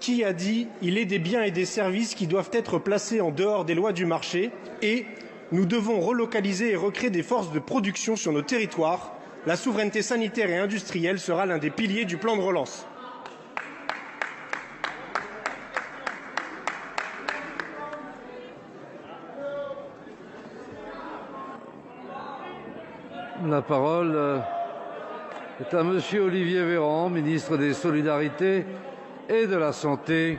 Qui a dit « il est des biens et des services qui doivent être placés en dehors des lois du marché » et « nous devons relocaliser et recréer des forces de production sur nos territoires. La souveraineté sanitaire et industrielle sera l'un des piliers du plan de relance ». La parole est à Monsieur Olivier Véran, ministre des Solidarités et de la Santé.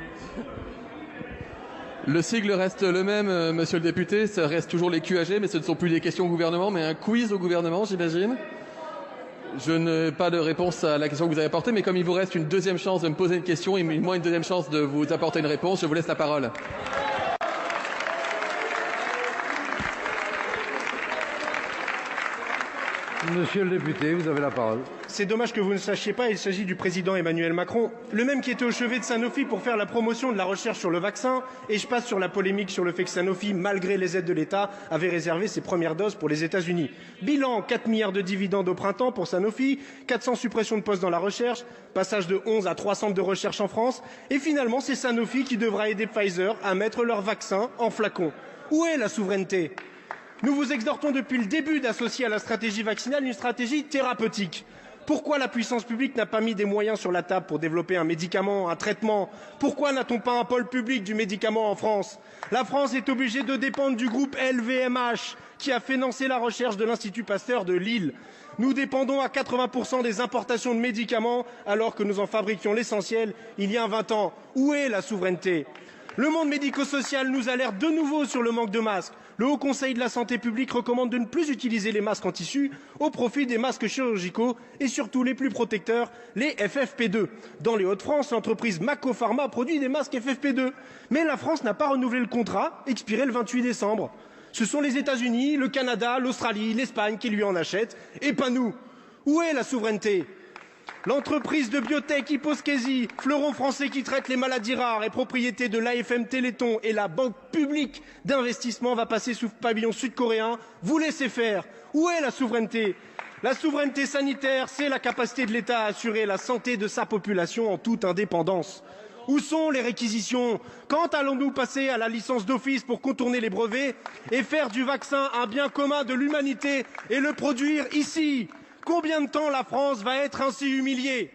Le sigle reste le même, monsieur le député, ça reste toujours les QAG, mais ce ne sont plus des questions au gouvernement, mais un quiz au gouvernement, j'imagine. Je n'ai pas de réponse à la question que vous avez apportée, mais comme il vous reste une deuxième chance de me poser une question et moi une deuxième chance de vous apporter une réponse, je vous laisse la parole. Monsieur le député, vous avez la parole. C'est dommage que vous ne sachiez pas, il s'agit du président Emmanuel Macron, le même qui était au chevet de Sanofi pour faire la promotion de la recherche sur le vaccin. Et je passe sur la polémique sur le fait que Sanofi, malgré les aides de l'État, avait réservé ses premières doses pour les États-Unis. Bilan, 4 milliards de dividendes au printemps pour Sanofi, 400 suppressions de postes dans la recherche, passage de 11 à 3 centres de recherche en France. Et finalement, c'est Sanofi qui devra aider Pfizer à mettre leur vaccin en flacon. Où est la souveraineté ? Nous vous exhortons depuis le début d'associer à la stratégie vaccinale une stratégie thérapeutique. Pourquoi la puissance publique n'a pas mis des moyens sur la table pour développer un médicament, un traitement? Pourquoi n'a-t-on pas un pôle public du médicament en France? La France est obligée de dépendre du groupe LVMH qui a financé la recherche de l'Institut Pasteur de Lille. Nous dépendons à 80% des importations de médicaments alors que nous en fabriquions l'essentiel il y a 20 ans. Où est la souveraineté? Le monde médico-social nous alerte de nouveau sur le manque de masques. Le Haut Conseil de la santé publique recommande de ne plus utiliser les masques en tissu au profit des masques chirurgicaux et surtout les plus protecteurs, les FFP2. Dans les Hauts-de-France, l'entreprise Mako Pharma produit des masques FFP2. Mais la France n'a pas renouvelé le contrat, expiré le 28 décembre. Ce sont les États-Unis, le Canada, l'Australie, l'Espagne qui lui en achètent, et pas nous. Où est la souveraineté? L'entreprise de biotech Hyposkesi, fleuron français qui traite les maladies rares et propriété de l'AFM Téléthon et la Banque publique d'investissement va passer sous pavillon sud-coréen. Vous laissez faire. Où est la souveraineté? La souveraineté sanitaire, c'est la capacité de l'État à assurer la santé de sa population en toute indépendance. Où sont les réquisitions? Quand allons-nous passer à la licence d'office pour contourner les brevets et faire du vaccin un bien commun de l'humanité et le produire ici? Combien de temps la France va être ainsi humiliée?